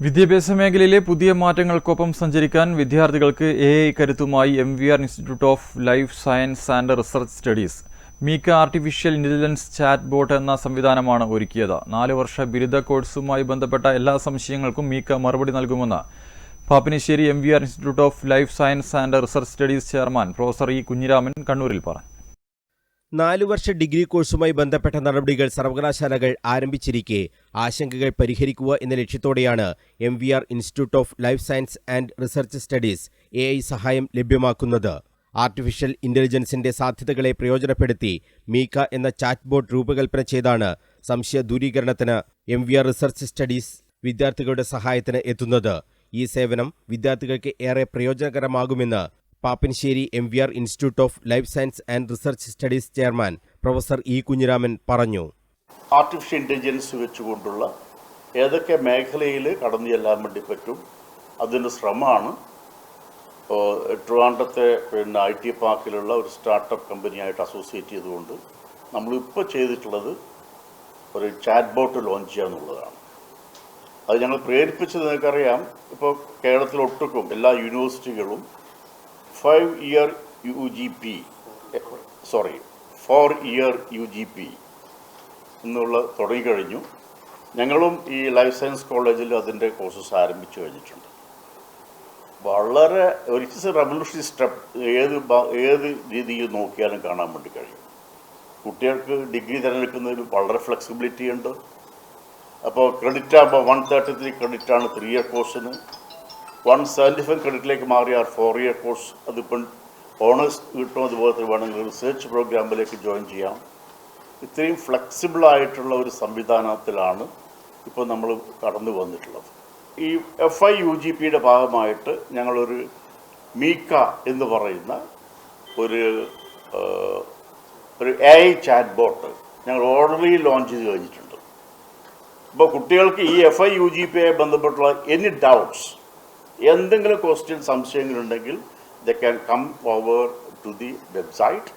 വിദ്യാഭ്യാസ മേഖലയിലെ പുതിയ മാറ്റങ്ങൾക്കൊപ്പം സഞ്ചരിക്കാൻ വിദ്യാർത്ഥികൾക്ക് AI കരുത്തുമായി MVR institute of life science and research studies Meeka artificial intelligence chatbot എന്ന സംവിധാനമാണ് ഒരുക്കിയത്. 4 വർഷ ബിരുദ കോഴ്സുമായി ബന്ധപ്പെട്ട എല്ലാ സംശയങ്ങൾക്കും മീക്ക മറുപടി നൽകുമെന്ന് Pappinisseri MVR institute of life science and research studies chairman professor E Kunhiraman കണ്ണൂരിൽ പറഞ്ഞു. 4 വർഷ ഡിഗ്രി കോഴ്സുമായി ബന്ധപ്പെട്ട നടപടികൾ സർവകലാശാലകൾ ആരംഭിച്ചിരിക്കെ ആശങ്കകൾ പരിഹരിക്കുക എന്ന ലക്ഷ്യത്തോടെയാണ് MVR institute of life science and research studies AI സഹായം ലഭ്യമാക്കുന്നത്. ആർട്ടിഫിഷ്യൽ ഇന്റലിജൻസിന്റെ സാധ്യതകളെ പ്രയോജനപ്പെടുത്തി മീക്ക എന്ന ചാറ്റ് ബോട്ട് രൂപകൽപ്പന ചെയ്താണ് സംശയ ദൂരീകരണത്തിന് MVR റിസർച്ച് സ്റ്റഡീസ് വിദ്യാർത്ഥികളുടെ സഹായത്തിന് എത്തുന്നത്. ഈ സേവനം വിദ്യാർത്ഥികൾക്ക് ഏറെ പ്രയോജനകരമാകുമെന്ന് Pappinisseri MVR institute of life science and research studies chairman professor E Kunhiraman പറഞ്ഞു. ആർട്ടിഫിഷ്യൽ ഇൻ്റലിജൻസ് വെച്ചുകൊണ്ടുള്ള ഏതൊക്കെ മേഖലയിൽ കടന്നു ചെല്ലാൻ വേണ്ടി പറ്റും അതിൻ്റെ ശ്രമമാണ് ട്രിവാൻഡ്രത്തെ IT പാർക്കിലുള്ള ഒരു സ്റ്റാർട്ടപ്പ് കമ്പനിയായിട്ട് അസോസിയേറ്റ് ചെയ്തുകൊണ്ട് നമ്മളിപ്പോൾ ചെയ്തിട്ടുള്ളത് ഒരു ചാറ്റ് ബോട്ട് ലോഞ്ച് ചെയ്യുക എന്നുള്ളതാണ്. അത് ഞങ്ങൾ പ്രേരിപ്പിച്ചത് നിങ്ങൾക്കറിയാം, ഇപ്പോൾ കേരളത്തിലൊട്ടുക്കും എല്ലാ യൂണിവേഴ്സിറ്റികളും 4-year UGP എന്നുള്ള തുടങ്ങിക്കഴിഞ്ഞു. ഞങ്ങളും ഈ ലൈഫ് സയൻസ് കോളേജിൽ അതിൻ്റെ കോഴ്സസ് ആരംഭിച്ചു കഴിഞ്ഞിട്ടുണ്ട്. വളരെ ഇറ്റ്സ് എ റെവല്യൂഷണറി സ്റ്റെപ്പ്. ഏത് രീതിയിൽ നോക്കിയാലും കാണാൻ വേണ്ടി കഴിയും. കുട്ടികൾക്ക് ഡിഗ്രി തിരഞ്ഞെടുക്കുന്നതിൽ വളരെ ഫ്ലെക്സിബിലിറ്റി ഉണ്ട്. അപ്പോൾ ക്രെഡിറ്റ് ആകുമ്പോൾ 133 ക്രെഡിറ്റാണ് 3-year കോഴ്സിന്. 175 ക്രെഡിറ്റിലേക്ക് മാറിയ 4-year കോഴ്സ് അതിപ്പം ഓണേഴ്സ് കിട്ടും. അതുപോലെ വേണമെങ്കിൽ റിസർച്ച് പ്രോഗ്രാമിലേക്ക് ജോയിൻ ചെയ്യാം. ഇത്രയും ഫ്ലെക്സിബിളായിട്ടുള്ള ഒരു സംവിധാനത്തിലാണ് ഇപ്പോൾ നമ്മൾ കടന്നു വന്നിട്ടുള്ളത്. ഈ FIUGPയുടെ ഭാഗമായിട്ട് ഞങ്ങളൊരു മീക്ക എന്ന് പറയുന്ന ഒരു AI ചാറ്റ് ബോട്ട് ഞങ്ങൾ ഓൾറെഡി ലോഞ്ച് ചെയ്ത് കഴിഞ്ഞിട്ടുണ്ട്. അപ്പോൾ കുട്ടികൾക്ക് ഈ FIUGPയെ ബന്ധപ്പെട്ടുള്ള എനി ഡൗട്ട്സ്, എന്തെങ്കിലും ക്വസ്റ്റ്യൻ സംശയങ്ങളുണ്ടെങ്കിൽ they can come over to the website.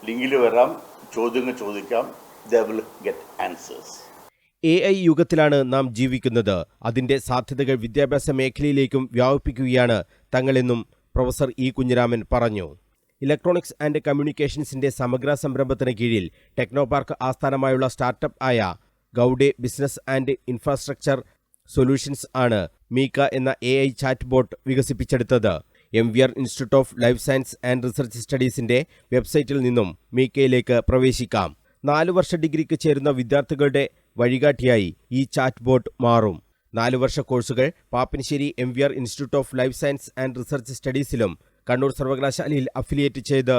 ലിങ്കിൽ വരാം, ചോദ്യങ്ങൾ ചോദിക്കാം. They will get answers. AI യുഗത്തിലാണ് നാം ജീവിക്കുന്നത്. അതിന്റെ സാധ്യതകൾ വിദ്യാഭ്യാസ മേഖലയിലേക്കും വ്യാപിപ്പിക്കുകയാണ് തങ്ങളെന്നും പ്രൊഫസർ ഇ കുഞ്ഞിരാമൻ പറഞ്ഞു. ഇലക്ട്രോണിക്സ് ആൻഡ് കമ്മ്യൂണിക്കേഷൻസിന്റെ സമഗ്ര സംരംഭത്തിന് കീഴിൽ ടെക്നോപാർക്ക് ആസ്ഥാനമായുള്ള സ്റ്റാർട്ടപ്പ് ആയ ഗൗഡെ ബിസിനസ് ആൻഡ് ഇൻഫ്രാസ്ട്രക്ചർ സൊല്യൂഷൻസ് ആണ് മീക്ക എന്ന AI ചാറ്റ് ബോട്ട് വികസിപ്പിച്ചെടുത്തത്. MVR institute of life science and research സ്റ്റഡീസിന്റെ വെബ്സൈറ്റിൽ നിന്നും മീക്കയിലേക്ക് പ്രവേശിക്കാം. 4 വർഷ ഡിഗ്രിക്ക് ചേരുന്ന വിദ്യാർത്ഥികളുടെ വഴികാട്ടിയായി ഈ ചാറ്റ് ബോട്ട് മാറും. 4 വർഷ കോഴ്സുകൾ Pappinisseri MVR institute of life science and research സ്റ്റഡീസിലും കണ്ണൂർ സർവകലാശാലയിൽ അഫിലിയേറ്റ് ചെയ്ത്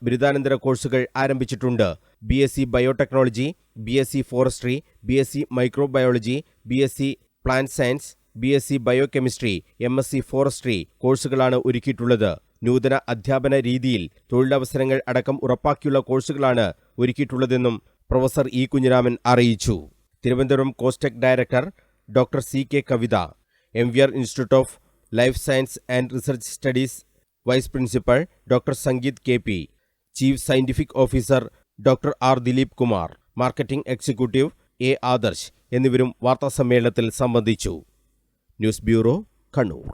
ബിരുദാനന്തര കോഴ്സുകൾ ആരംഭിച്ചിട്ടുണ്ട്. BSc biotechnology, BSc forestry, BSc microbiology, BSc plant science, BSc biochemistry, MSc forestry കോഴ്സുകളാണ് ഒരുക്കിയിട്ടുള്ളത്. നൂതന അധ്യാപന രീതിയിൽ തൊഴിലവസരങ്ങൾ അടക്കം ഉറപ്പാക്കിയുള്ള കോഴ്സുകളാണ് ഒരുക്കിയിട്ടുള്ളതെന്നും പ്രൊഫസർ ഇ കുഞ്ഞിരാമൻ അറിയിച്ചു. തിരുവനന്തപുരം കോസ്റ്റെക് director doctor CK Kavitha, MVR institute of life science and research studies vice principal doctor Sangeeth KP, chief scientific officer doctor R Dileep Kumar, marketing executive A Adarsh എന്നിവരും വാർത്താസമ്മേളനത്തിൽ സംബന്ധിച്ചു. News bureau, Kannur.